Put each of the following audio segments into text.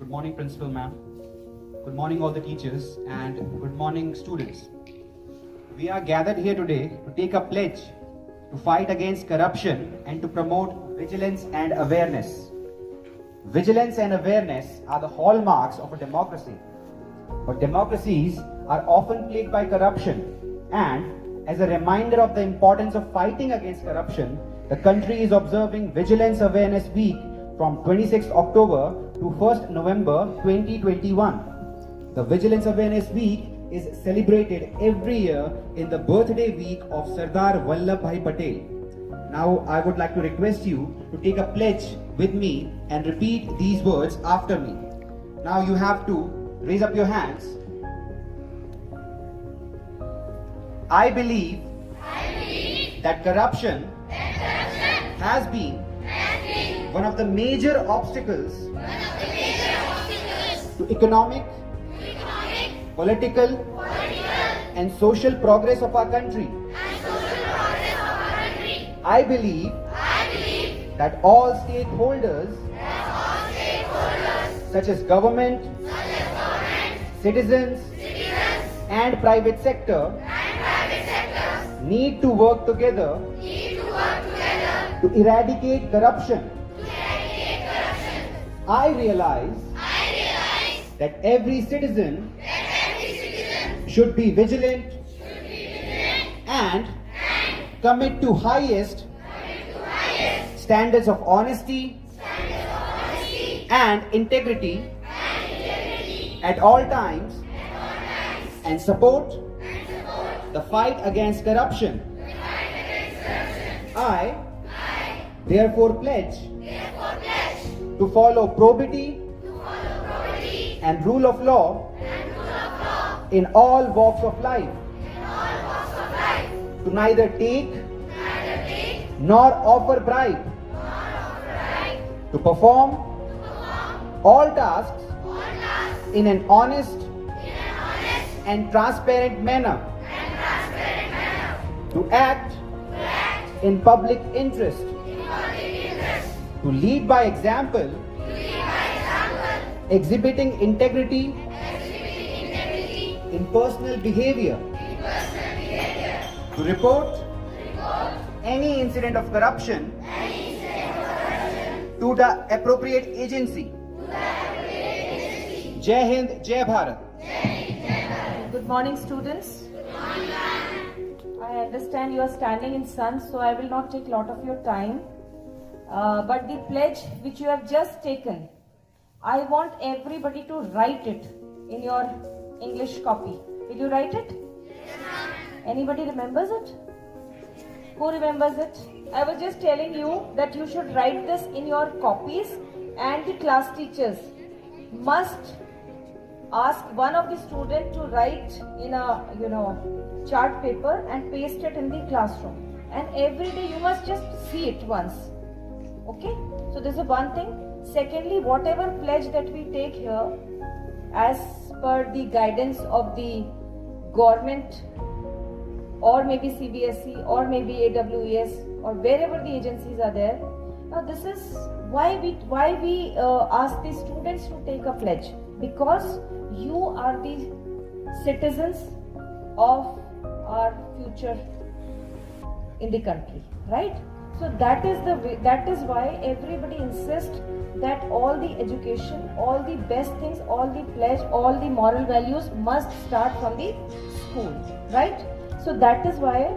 Good morning, Principal Ma'am. Good morning, all the teachers, and good morning, students. We are gathered here today to take a pledge to fight against corruption and to promote vigilance and awareness. Vigilance and awareness are the hallmarks of a democracy. But democracies are often plagued by corruption, and as a reminder of the importance of fighting against corruption, the country is observing Vigilance Awareness Week from 26th October to 1st November 2021. The Vigilance Awareness Week is celebrated every year in the birthday week of Sardar Vallabhbhai Patel. Now I would like to request you to take a pledge with me and repeat these words after me. Now you have to raise up your hands. I believe that corruption has been one of the major obstacles to economic, political, and social progress of our country. I believe that all stakeholders, such as government, citizens, and private sector, need to work together to eradicate corruption. I realize that every citizen should be vigilant and commit to highest standards of honesty and integrity at all times and support the fight against corruption. I therefore pledge to follow probity and rule of law in all walks of life, to neither take nor offer bribe, to perform all tasks in an honest and transparent manner, to act in public interest, to lead by example, exhibiting integrity in personal behavior, to report any incident of corruption to the appropriate agency. Jai Hind, Jai Bharat. Good morning, students. I understand you are standing in sun, so I will not take a lot of your time. But the pledge which you have just taken, I want everybody to write it in your English copy. Will you write it? Yes, ma'am. Anybody remembers it? Who remembers it? I was just telling you that you should write this in your copies, and the class teachers must ask one of the students to write in a chart paper and paste it in the classroom. And every day you must just see it once. Okay? So this is one thing. Secondly, whatever pledge that we take here, as per the guidance of the government or maybe CBSE or maybe AWES or wherever the agencies are there. Now this is why we ask the students to take a pledge, because you are the citizens of our future in the country, right? So that is why everybody insists that all the education, all the best things, all the pledge, all the moral values must start from the school, right? So that is why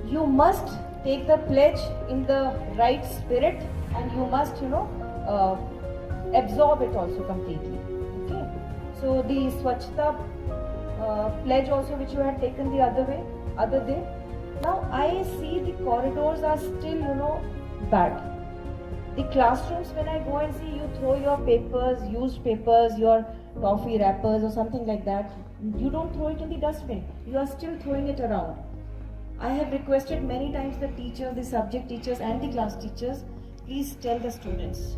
you must take the pledge in the right spirit, and you must absorb it also completely. Okay? So the Swachhta pledge also, which you had taken the other day. Now I see the corridors are still bad. The classrooms, when I go and see, you throw your papers, used papers, your toffee wrappers or something like that. You don't throw it in the dustbin. You are still throwing it around. I have requested many times the teachers, the subject teachers and the class teachers, please tell the students